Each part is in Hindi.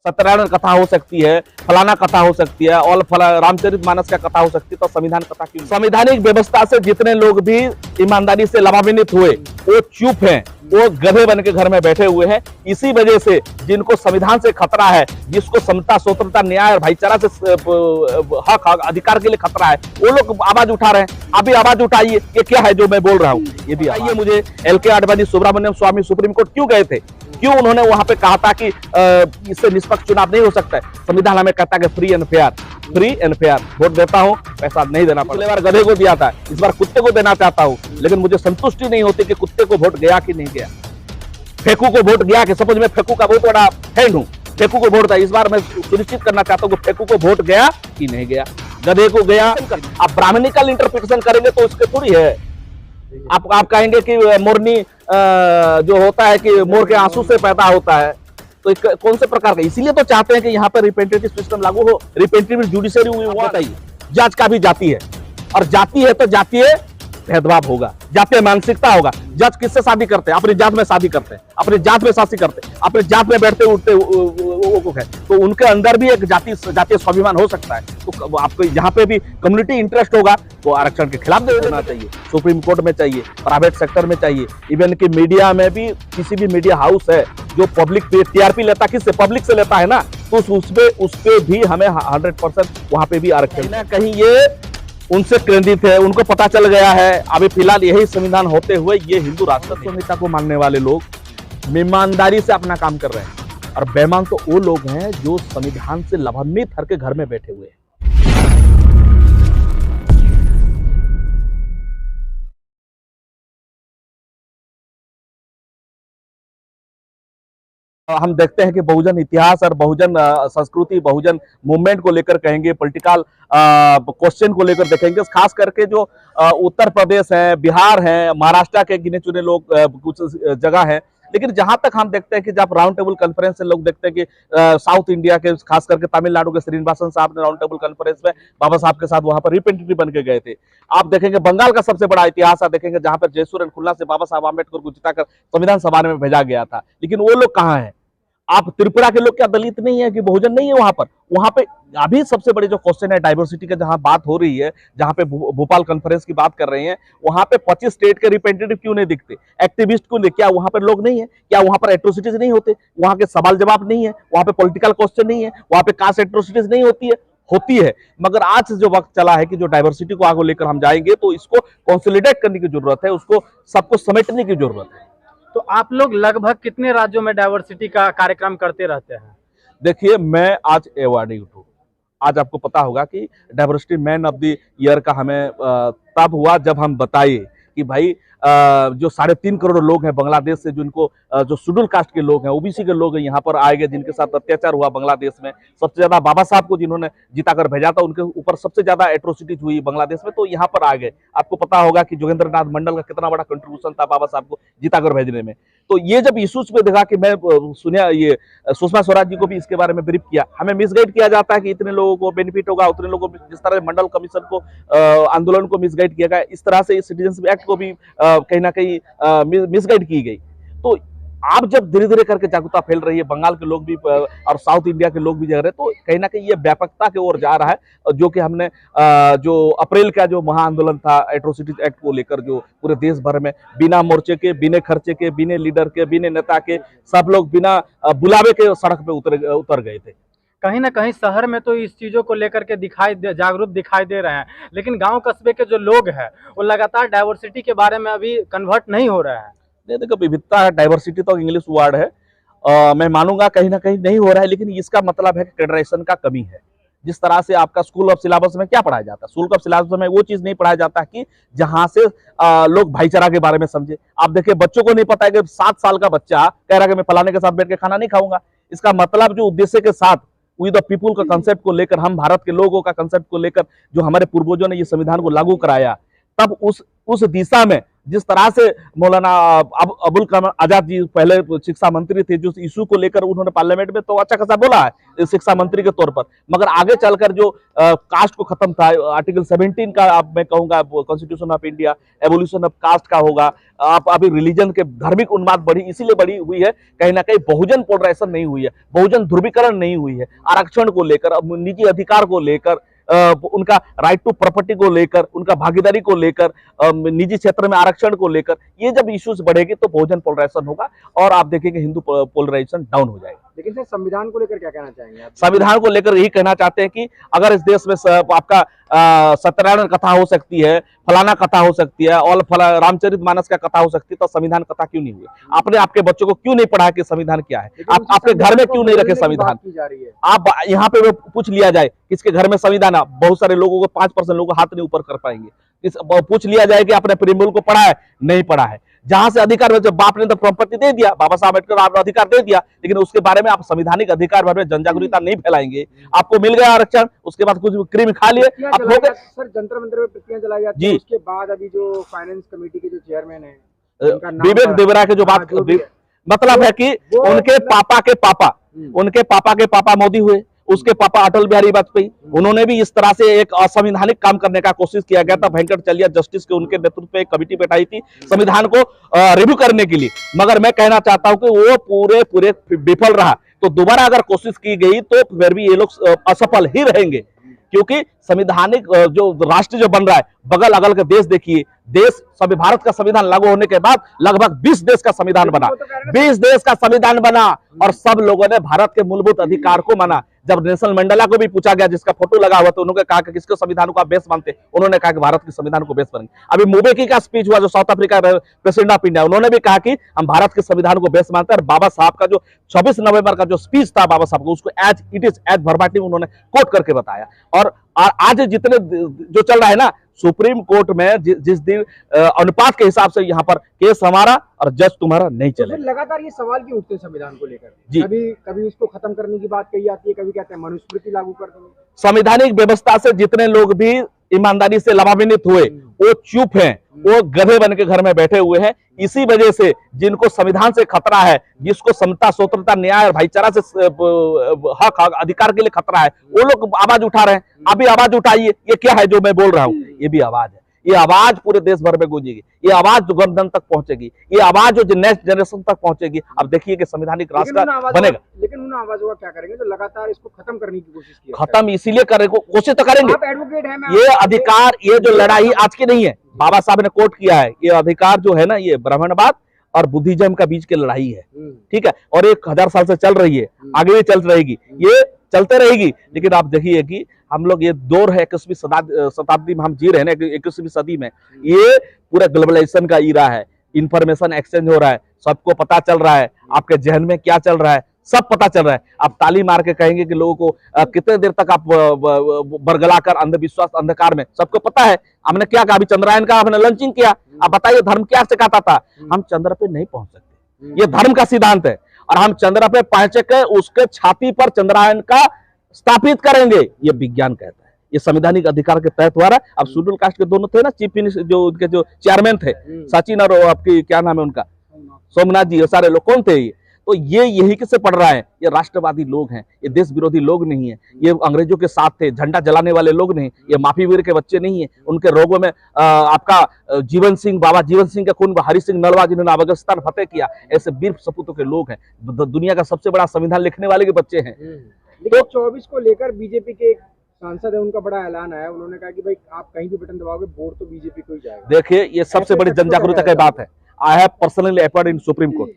सत्यनारायण कथा हो सकती है, फलाना कथा हो सकती है और रामचरितमानस का कथा हो सकती है, तो संविधान कथा क्यों? संवैधानिक व्यवस्था से जितने लोग भी ईमानदारी से लाभान्वित हुए वो चुप हैं, वो गधे बन के घर में बैठे हुए हैं। इसी वजह से जिनको संविधान से खतरा है, जिसको समता, स्वतंत्रता, न्याय और भाईचारा से हक अधिकार के लिए खतरा है, वो लोग आवाज उठा रहे हैं। अभी आवाज उठाइए, ये क्या है जो मैं बोल रहा हूँ, ये भी आइए। मुझे LK आडवाणी सुब्रमण्यम स्वामी सुप्रीम कोर्ट क्यों गए थे, क्यों उन्होंने वहां पे कहा था कि इससे निष्पक्ष चुनाव नहीं हो सकता है? संविधान हमें कहता है कि फ्री एंड फेयर वोट देता हूं, पैसा नहीं देना पड़ता। पिछले बार गधे को दिया था, इस बार कुत्ते को देना चाहता हूं, लेकिन मुझे संतुष्टि नहीं होती कि कुत्ते को वोट गया कि नहीं गया, फेकू को वोट गया कि, सपोज मैं फेकू का बहुत बड़ा फैन हूं, फेकू को वोट था, इस बार मैं सुनिश्चित करना चाहता हूं कि फेकू को वोट गया कि नहीं गया, गधे को गया। आप ब्राह्मणिकल इंटरप्रिटेशन करेंगे तो उसके थोड़ी है। आप कहेंगे कि मोरनी जो होता है कि मोर के आंसू से पैदा होता है, तो कौन से प्रकार का? इसीलिए तो चाहते हैं कि यहाँ पर रिप्रेजेंटेटिव सिस्टम लागू हो, रिप्रेजेंटेटिव जुडिशरी हुई। बताइए, जज का भी जाति है, और जाति है तो जातीय भेदभाव होगा, जातीय मानसिकता होगा। जज किससे शादी करते हैं? अपनी जात में शादी करते हैं, अपनी जात में शादी करते हैं, अपनी जात में बैठते उठते है, तो उनके अंदर भी एक जातीय स्वाभिमान हो सकता है। तो आपको यहाँ पे भी कम्युनिटी इंटरेस्ट होगा तो आरक्षण के खिलाफ देना चाहिए। सुप्रीम कोर्ट में चाहिए, प्राइवेट सेक्टर में चाहिए, इवन कि मीडिया में भी, किसी भी मीडिया हाउस है जो पब्लिक TRP लेता, किससे? पब्लिक से लेता है ना, तो उसपे भी हमें 100% वहां पे भी आरक्षण। ना कहीं ये उनसे केंद्रित है, उनको पता चल गया है। अभी फिलहाल यही संविधान होते हुए ये हिंदू राष्ट्र संहिता को मानने वाले लोग ईमानदारी से अपना काम कर रहे हैं, और बेईमान तो वो लोग हैं जो संविधान से लाभान्वित होकर घर में बैठे हुए हैं। हम देखते हैं कि बहुजन इतिहास और बहुजन संस्कृति, बहुजन मूवमेंट को लेकर कहेंगे, पॉलिटिकल क्वेश्चन को लेकर देखेंगे, खास करके जो उत्तर प्रदेश है, बिहार है, महाराष्ट्र के गिने चुने लोग कुछ जगह है। लेकिन जहां तक हम देखते हैं कि जब राउंड टेबल कॉन्फ्रेंस से लोग देखते हैं कि साउथ इंडिया के, खास करके तमिलनाडु के श्रीनिवासन साहब ने राउंड टेबल कॉन्फ्रेंस में बाबा साहब के साथ वहां पर रिप्रेजेंटेटिव बन के गए थे। आप देखेंगे बंगाल का सबसे बड़ा इतिहास आप देखेंगे, जहां पर जयसूर एंड खुलना से बाबा साहब आम्बेडकर को जिताकर संविधान सभा में भेजा गया था, लेकिन वो लोग कहाँ है? आप त्रिपुरा के लोग क्या दलित नहीं है कि बहुजन नहीं है वहां पे अभी सबसे बड़ी जो क्वेश्चन है डाइवर्सिटी का, जहां बात हो रही है, जहां पे भोपाल कॉन्फ्रेंस की बात कर रहे हैं, वहां पे 25 स्टेट के रिप्रेजेंटेटिव क्यों नहीं दिखते? एक्टिविस्ट क्यों नहीं? क्या वहां पर लोग नहीं है? क्या वहां पर एट्रोसिटीज नहीं होते? वहां के सवाल जवाब नहीं है? वहां पे पॉलिटिकल क्वेश्चन नहीं है? वहां पे कास्ट एट्रोसिटीज नहीं होती है। मगर आज जो वक्त चला है कि जो डाइवर्सिटी को आगे लेकर हम जाएंगे, तो इसको कंसोलिडेट करने की जरूरत है, उसको सबको समेटने की जरूरत है। तो आप लोग लगभग कितने राज्यों में डाइवर्सिटी का कार्यक्रम करते रहते हैं? देखिए, मैं आज अवार्डी हूँ। आज आपको पता होगा कि diversity man of the year का हमें तब हुआ जब हम बताए कि भाई जो 3.5 करोड़ लोग हैं बांग्लादेश से, जिनको जो शेड्यूल कास्ट के लोग हैं, OBC के लोग हैं, यहाँ पर आए गए, जिनके साथ अत्याचार हुआ बांग्लादेश में। सबसे ज्यादा बाबा साहब को जिन्होंने जिताकर भेजा था, उनके ऊपर सबसे ज्यादा एट्रोसिटीज हुई बांग्लादेश में, तो यहाँ पर आ गए। आपको पता होगा कि जोगेंद्र नाथ मंडल का कितना बड़ा कंट्रीब्यूशन था बाबा साहब को जिताकर भेजने में। तो ये जब इशूज पे देखा कि मैं सुनिया, ये सुषमा स्वराज जी को भी इसके बारे में ब्रीफ किया, हमें मिसगाइड किया जाता है कि इतने लोगों को बेनिफिट होगा, उतने लोगों को, जिस तरह मंडल कमीशन को आंदोलन को मिसगाइड किया गया, इस तरह से इस सिटीजनशिप एक्ट को भी कहीं ना कहीं मिसगाइड की गई। तो आप जब धीरे धीरे करके जागरूकता फैल रही है, बंगाल के लोग भी और साउथ इंडिया के लोग भी जा रहे हैं, तो कहीं ना कहीं ये व्यापकता की ओर जा रहा है। जो कि हमने जो अप्रैल का जो महाआंदोलन था एट्रोसिटीज एक्ट को लेकर, जो पूरे देश भर में बिना मोर्चे के, बिना खर्चे के, बिना लीडर के, बिना नेता के, सब लोग बिना बुलावे के सड़क पे उतर गए थे। कहीं ना कहीं शहर में तो इस चीज़ों को लेकर के जागरूक दिखाई दे रहे हैं, लेकिन गांव कस्बे के जो लोग हैं वो लगातार डाइवर्सिटी के बारे में अभी कन्वर्ट नहीं हो रहे हैं। नहीं, देखो, विविधता है, डाइवर्सिटी तो इंग्लिश वर्ड है, मैं मानूंगा कहीं ना कहीं नहीं हो रहा है, लेकिन इसका मतलब है कि फेडरेशन का कमी है। जिस तरह से आपका स्कूल ऑफ सिलेबस में क्या पढ़ाया जाता है? स्कूल ऑफ सिलेबस में वो चीज नहीं पढ़ाया जाता कि जहां से लोग भाईचारा के बारे में समझे। आप देखिए, बच्चों को नहीं पता है कि 7 साल का बच्चा कह रहा है कि मैं फलाने के साथ बैठ के खाना नहीं खाऊंगा। इसका मतलब जो उद्देश्य के साथ वी द पीपुल का कंसेप्ट को लेकर, हम भारत के लोगों का कंसेप्ट को लेकर जो हमारे पूर्वजों ने ये संविधान को लागू कराया, तब उस दिशा में जिस तरह से मौलाना अबुल कलाम आजाद जी पहले शिक्षा मंत्री थे, जो इशू को लेकर उन्होंने पार्लियामेंट में तो अच्छा खासा बोला है शिक्षा मंत्री के तौर पर, मगर आगे चलकर जो कास्ट को खत्म था, आर्टिकल 17 का अब मैं कहूंगा constitution of India evolution of caste का होगा। आप अभी रिलीजन के धार्मिक उन्माद बढ़ी इसीलिए बढ़ी हुई है, कहीं ना कहीं बहुजन पोलराइजेशन नहीं हुई है, बहुजन ध्रुवीकरण नहीं हुई है, आरक्षण को लेकर, निजी अधिकार को लेकर, उनका राइट टू प्रॉपर्टी को लेकर, उनका भागीदारी को लेकर, निजी क्षेत्र में आरक्षण को लेकर, ये जब इश्यूज बढ़ेगी तो बहुजन पोलराइजेशन होगा और आप देखेंगे हिंदू पोलराइजेशन डाउन हो जाएगा। लेकिन सर संविधान को लेकर क्या कहना चाहेंगे आप? संविधान को लेकर यही कहना चाहते हैं कि अगर इस देश में आपका सत्यनारायण कथा हो सकती है, फलाना कथा हो सकती है और रामचरितमानस का कथा हो सकती है, तो संविधान कथा क्यों नहीं हुई? आपने आपके बच्चों को क्यों नहीं पढ़ा कि संविधान क्या है? आप आपके घर में क्यों नहीं रखे संविधान? आप यहाँ पे पूछ लिया जाए किसके घर में संविधान, बहुत सारे लोगों को 5% लोगों को हाथ नहीं ऊपर कर पाएंगे। पूछ लिया जाए कि आपने प्रीम्बल को पढ़ा है, नहीं पढ़ा है। जहां से अधिकार में, जब बाप ने तो प्रॉपर्टी दे दिया, बाबा साहब अम्बेडकर आपने अधिकार दे दिया, लेकिन उसके बारे में आप संवैधानिक अधिकार बारे में जनजागरूकता नहीं फैलाएंगे। आपको मिल गया आरक्षण, उसके बाद कुछ क्रीम खा लिए आप हो गए। सर जंतर मंतर में प्रतिक्रिया चलाई जाती है, उसके बाद अभी जो फाइनेंस कमेटी के जो चेयरमैन है विवेक देवरा के जो बात, मतलब है कि उनके पापा के पापा मोदी हुए, उसके पापा अटल बिहारी वाजपेयी, उन्होंने भी इस तरह से एक असंवैधानिक काम करने का कोशिश किया गया था। वेंकटचलिया जस्टिस के उनके नेतृत्व में एक कमेटी बैठाई थी संविधान को रिव्यू करने के लिए, मगर मैं कहना चाहता हूं कि वो पूरे विफल रहा। तो दोबारा अगर कोशिश की गई तो फिर भी ये लोग असफल ही रहेंगे, क्योंकि संविधानिक जो राष्ट्र जो बन रहा है, बगल अगल के देश देखिए, देश सभी भारत का संविधान लागू होने के बाद लगभग 20 देश का संविधान बना, 20 देश का संविधान बना और सब लोगों ने भारत के मूलभूत अधिकार को माना। जब नेल्सन मंडेला को भी पूछा गया, जिसका फोटो लगा हुआ, तो उन्होंने कहा कि किसके संविधान को आप बेस मानते? उन्होंने कहा कि भारत के संविधान को बेस मानेंगे। अभी मुबेकी का स्पीच हुआ, जो south Africa president of India, उन्होंने भी कहा कि हम भारत के संविधान को बेस मानते हैं। और बाबा साहब का जो 26 नवंबर का जो स्पीच था बाबा साहब को, उसको एज इट इज एज वर्बाटिम उन्होंने कोट करके बताया। और आज जितने जो चल रहा है ना सुप्रीम कोर्ट में, जिस दिन अनुपात के हिसाब से यहाँ पर केस हमारा और जज तुम्हारा नहीं चले। तो लगातार ये सवाल क्यों उठते हैं संविधान को लेकर? जी, कभी उसको खत्म करने की बात कही जाती है, कभी कहते हैं मनुस्मृति लागू कर देंगे। संवैधानिक व्यवस्था से जितने लोग भी ईमानदारी से लाभान्वित हुए वो चुप हैं, वो गधे बन के घर में बैठे हुए हैं। इसी वजह से जिनको संविधान से खतरा है, जिसको समता, स्वतंत्रता, न्याय और भाईचारा से हक अधिकार के लिए खतरा है, वो लोग आवाज उठा रहे हैं। अभी आवाज उठाइए, ये क्या है जो मैं बोल रहा हूँ? ये भी आवाज है। ये आवाज पूरे देश भर में गूंजेगी, ये आवाज जो गण तक पहुंचेगी, ये आवाज जो नेक्स्ट जनरेशन तक पहुंचेगी। अब देखिए कि संवैधानिक राष्ट्र बनेगा। लेकिन उन आवाजों का क्या करेंगे जो लगातार इसको खत्म करने की कोशिश की? खत्म इसीलिए करेंगे, कोशिश तो करेंगे। आप एडवोकेट हैं, ये अधिकार, ये जो लड़ाई आज की नहीं है, बाबा साहब ने कोट किया है, ये अधिकार जो है ना, ये ब्राह्मणवाद और बुद्धिज्म का बीच की लड़ाई है, ठीक है, और 1000 साल से चल रही है, आगे भी चल रहेगी, ये चलते रहेगी। लेकिन आप देखिए कि हम लोग ये दौर है 21वीं शताब्दी में हम जी रहे हैं, 21वीं सदी में। ये पूरा ग्लोबलाइजेशन का ईरा है, इंफॉर्मेशन एक्सचेंज हो रहा है, सबको पता चल रहा है, आपके जहन में क्या चल रहा है सब पता चल रहा है। आप ताली मार के कहेंगे कि लोगों को कितने देर तक आप बरगलाकर अंधविश्वास अंधकार में, सबको पता है। हमने क्या कहा, अभी चंद्रयान का हमने लॉन्चिंग किया, आप बताइए धर्म क्या सिखाता था? हम चंद्र पे नहीं पहुंच सकते, ये धर्म का सिद्धांत है, और हम चंद्र पे पहुंचे के उसके छाती पर चंद्रयान का स्थापित करेंगे, ये विज्ञान कहता है। ये संवैधानिक अधिकार के तहत हुआ है। अब शेड्यूल कास्ट के दोनों थे ना चीफ मिनिस्टर, जो उनके जो चेयरमैन थे, सचिन और आपकी क्या नाम है उनका, सोमनाथ जी, ये सारे लोग कौन थे? ये तो ये यही किससे पढ़ रहा है? ये राष्ट्रवादी लोग हैं, ये देश विरोधी लोग नहीं है, ये अंग्रेजों के साथ थे, झंडा जलाने वाले लोग नहीं, ये माफी वीर के बच्चे नहीं है। उनके रोगों में आपका जीवन सिंह, बाबा जीवन सिंह के खून, हरि सिंह नलवा जिन्होंने अफगानिस्तान फतेह किया, ऐसे वीर सपूतों के लोग हैं, दुनिया का सबसे बड़ा संविधान लिखने वाले के बच्चे हैं। तो 24 को लेकर बीजेपी के एक सांसद है, उनका बड़ा ऐलान आया, उन्होंने कहा कि भाई आप कहीं भी बटन दबाओगे वोट तो बीजेपी को ही जाएगा। देखिए ये सबसे बड़ी जन जागरूकता की बात है। I have personally appeared in supreme court.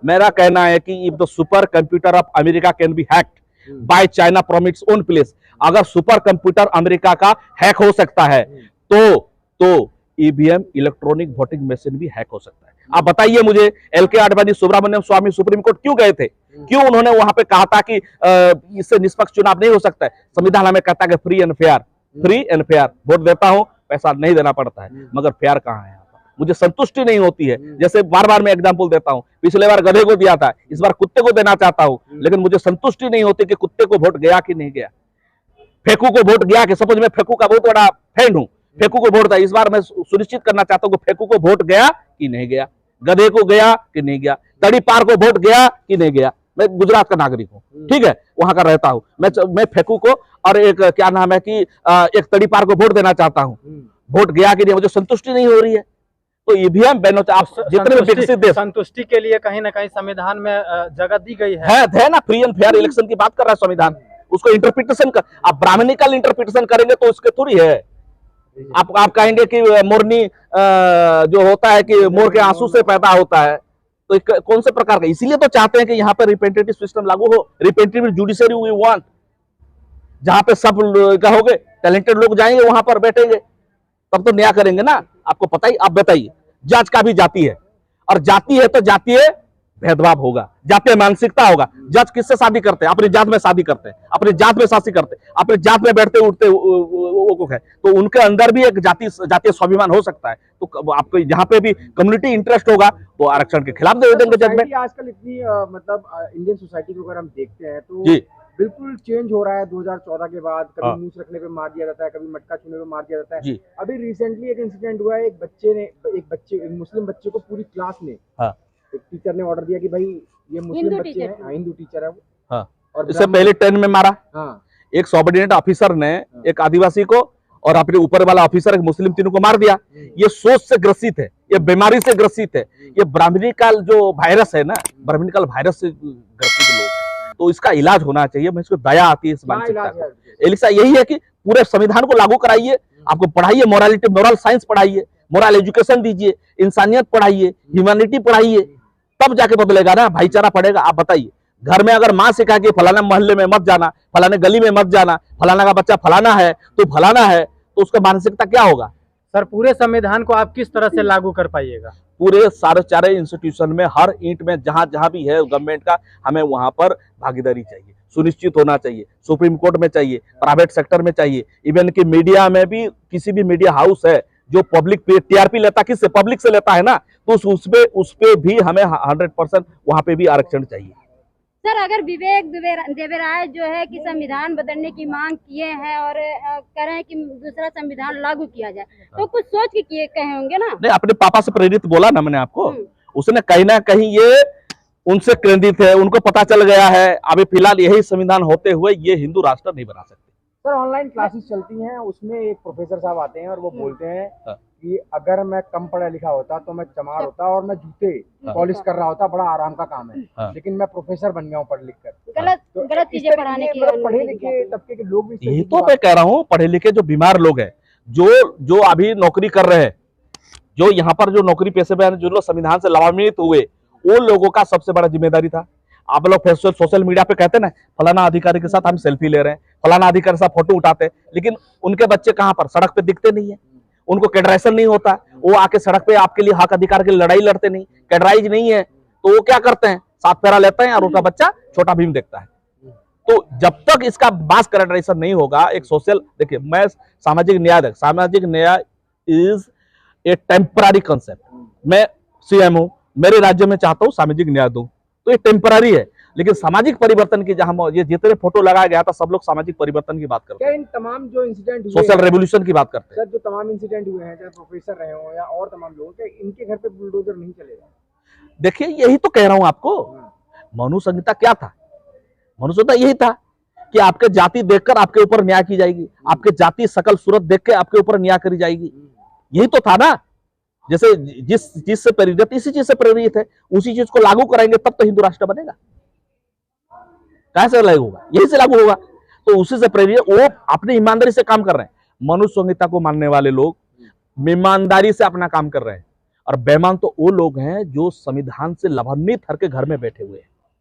मेरा कहना है कि if the super computer of America can be hacked by China from its own place, अगर सुपर कंप्यूटर अमेरिका का हैक हो सकता है तो ईवीएम इलेक्ट्रॉनिक वोटिंग मशीन भी हैक हो सकता है। आप बताइए मुझे, एलके आडवाणी सुब्रमण्यम स्वामी सुप्रीम कोर्ट क्यों गए थे? क्यों उन्होंने वहां पे कहा था कि इससे निष्पक्ष चुनाव नहीं हो सकता है? संविधान हमें कहता है कि फ्री एंड फेयर वोट देता हूं, पैसा नहीं देना पड़ता है, मगर फेयर कहां है? मुझे संतुष्टि नहीं होती है। जैसे बार बार मैं एग्जांपल देता हूं, पिछले बार गधे को दिया था, इस बार कुत्ते को देना चाहता हूं, लेकिन मुझे संतुष्टि नहीं होती कि कुत्ते को वोट गया कि नहीं गया, फेंकू को वोट गया कि, सपोज मैं फेंकू का बहुत बड़ा फैन हूं, फेकू को वोट था। इस बार मैं सुनिश्चित करना चाहता हूँ कि फेकू को वोट गया कि नहीं गया, गधे को गया कि नहीं गया, तड़ी पार को वोट गया कि नहीं गया। मैं गुजरात का नागरिक हूँ, ठीक है, वहां का रहता हूँ। मैं फेकू को और एक क्या नाम है कि एक तड़ी पार को वोट देना चाहता हूँ। वोट गया कि नहीं, मुझे संतुष्टि नहीं हो रही है। तो ईवीएम बैनों आप जितने भी विकसित देश, संतुष्टि के लिए कहीं ना कहीं संविधान में जगह दी गई है ना, फ्री एंड फेयर इलेक्शन की बात कर रहा है संविधान। उसको इंटरप्रिटेशन कर, आप ब्राह्मणिकल इंटरप्रिटेशन करेंगे तो उसके थोड़ी है। आप कहेंगे कि मोरनी जो होता है कि मोर के आंसू से पैदा होता है, तो कौन से प्रकार का, इसीलिए तो चाहते हैं कि यहाँ पे रिप्रेजेंटेटिव सिस्टम लागू हो, रिप्रेजेंटेटिव जुडिशरी वी वांट, जहां पे सब कहोगे टैलेंटेड लोग जाएंगे वहां पर बैठेंगे, तब तो न्याय करेंगे ना। आपको पता ही, आप बताइए, जज का भी जाति है, और जाति है तो जातीय भेदभाव होगा, जातीय मानसिकता होगा। जज किससे शादी करते हैं? अपनी जात में शादी करते हैं, अपनी जात में शादी करते हैं, अपनी जात में बैठते उठते वो है, तो उनके अंदर भी एक जातीय स्वाभिमान हो सकता है। तो आपको जहां पे भी कम्युनिटी इंटरेस्ट होगा तो आरक्षण के खिलाफ दे देंगे जजमेंट। आजकल इतनी मतलब इंडियन सोसाइटी को अगर हम देखते हैं तो जी, बिल्कुल चेंज हो रहा है 2014 के बाद। कभी मूछ रखने पे मार दिया जाता है, कभी मटका छूने पे मार दिया जाता है। जी। अभी रिसेंटली एक इंसिडेंट हुआ है, एक मुस्लिम बच्चे को पूरी क्लास ने, एक टीचर ने ऑर्डर दिया कि भाई ये मुस्लिम बच्चे हैं, हिंदू टीचर है वो, और इससे पहले 10 में मारा। एक सबऑर्डिनेट ऑफिसर ने एक आदिवासी को और अपने ऊपर वाला ऑफिसर एक मुस्लिम, तीनों को मार दिया। ये सोच से ग्रसित है, ये बीमारी से ग्रसित है, ये ब्राह्मणिकल जो वायरस है ना, ब्राह्मणिकल वायरस से ग्रसित लोग, तो इसका इलाज होना चाहिए। मैं इसको दया आती है इस मानसिकता को। एलिसा यही है कि पूरे संविधान को लागू कराइए, आपको पढ़ाइए, मोरालिटी, मोरल साइंस पढ़ाइए, मोरल एजुकेशन दीजिए, इंसानियत पढ़ाइए, ह्यूमैनिटी पढ़ाइए, तब जाके बदलेगा ना, भाईचारा पड़ेगा। आप बताइए, घर में अगर माँ सिखा के फलाना मोहल्ले में मत जाना, फलाने गली में मत जाना, फलाना का बच्चा फलाना है तो फलाना है, तो उसका मानसिकता क्या होगा? सर, पूरे संविधान को आप किस तरह से लागू कर पाइएगा? पूरे सारे चारे इंस्टीट्यूशन में, हर ईंट में, जहां जहां भी है गवर्नमेंट का, हमें वहां पर भागीदारी चाहिए, सुनिश्चित होना चाहिए। सुप्रीम कोर्ट में चाहिए, प्राइवेट सेक्टर में चाहिए, इवन कि मीडिया में भी, किसी भी मीडिया हाउस है जो पब्लिक पे टीआरपी लेता, किससे? पब्लिक से लेता है ना, तो उस पे भी हमें 100% वहां पे भी आरक्षण चाहिए। सर, अगर विवेक देवराय जो है कि संविधान बदलने की मांग किए हैं और कह रहे हैं कि दूसरा संविधान लागू किया जाए, तो कुछ सोच के किए कहे होंगे ना? नहीं, अपने पापा से प्रेरित बोला ना मैंने आपको, उसने कहीं ना कहीं ये उनसे केंद्रित है, उनको पता चल गया है। अभी फिलहाल यही संविधान होते हुए ये हिंदू राष्ट्र नहीं बना सकते। सर, ऑनलाइन क्लासेस चलती हैं, उसमें एक प्रोफेसर साहब आते हैं और वो बोलते हैं कि अगर मैं कम पढ़ा लिखा होता तो मैं चमार होता और मैं जूते पॉलिश कर रहा होता, बड़ा आराम का काम है, लेकिन मैं प्रोफेसर बन गया हूँ पढ़ लिख कर। गलत चीजें पढ़ाने की, पढ़े लिखे तबके के लोग भी, यही तो मैं कह रहा हूँ, पढ़े लिखे जो बीमार लोग हैं, जो अभी नौकरी कर रहे हैं, जो यहाँ पर जो नौकरी पेशे में जो लोग संविधान से लाभान्वित हुए, वो लोगों का सबसे बड़ा जिम्मेदारी था। आप लोग सोशल मीडिया पे कहते ना, फलाना अधिकारी के साथ हम सेल्फी ले रहे हैं, फलाना अधिकारी के साथ फोटो उठाते हैं, लेकिन उनके बच्चे कहाँ पर? सड़क पे दिखते नहीं है, उनको कैडराइजेशन नहीं होता, वो आके सड़क पे आपके लिए हक अधिकार की लड़ाई लड़ते नहीं, कैडराइज नहीं है, तो वो क्या करते हैं? 7 फेरा लेते हैं और उनका बच्चा छोटा भीम देखता है। तो जब तक इसका मास कैडराइजेशन नहीं होगा, एक सोशल, देखिए, मैं सामाजिक न्याय इज ए टेम्पररी कंसेप्ट। मैं सीएम हूं, मेरे राज्य में चाहता हूं सामाजिक न्याय दूं, तो ये टेम्पररी है, लेकिन सामाजिक परिवर्तन की जहां ये जितने फोटो लगाया गया था, सब लोग सामाजिक परिवर्तन की बात करते हैं। इन तमाम जो इंसिडेंट हुए, सोशल रेवोल्यूशन की बात करते हैं। सर, जो तमाम इंसिडेंट हुए हैं, चाहे प्रोफेसर रहे हो या और तमाम लोग, क्या इनके घर पे बुलडोजर नहीं चलेगा? देखिए, यही तो कह रहा हूं आपको। मनु संहिता क्या था? मनु संहिता यही था कि आपके जाति देखकर आपके ऊपर न्याय की जाएगी, आपके जाति शकल सूरत देख के आपके ऊपर न्याय करी जाएगी। यही तो था ना। जैसे जिस चीज से प्रेरित, इसी चीज से प्रेरित है, उसी चीज को लागू कराएंगे तब तो हिंदू राष्ट्र बनेगा। कैसे लागू होगा? यही से लागू होगा। तो उसी से प्रेरित, वो अपनी ईमानदारी से काम कर रहे हैं। मनु संहिता को मानने वाले लोग ईमानदारी से अपना काम कर रहे हैं, और बेईमान तो वो लोग हैं जो संविधान से लाभान्वित हर के घर में बैठे हुए हैं।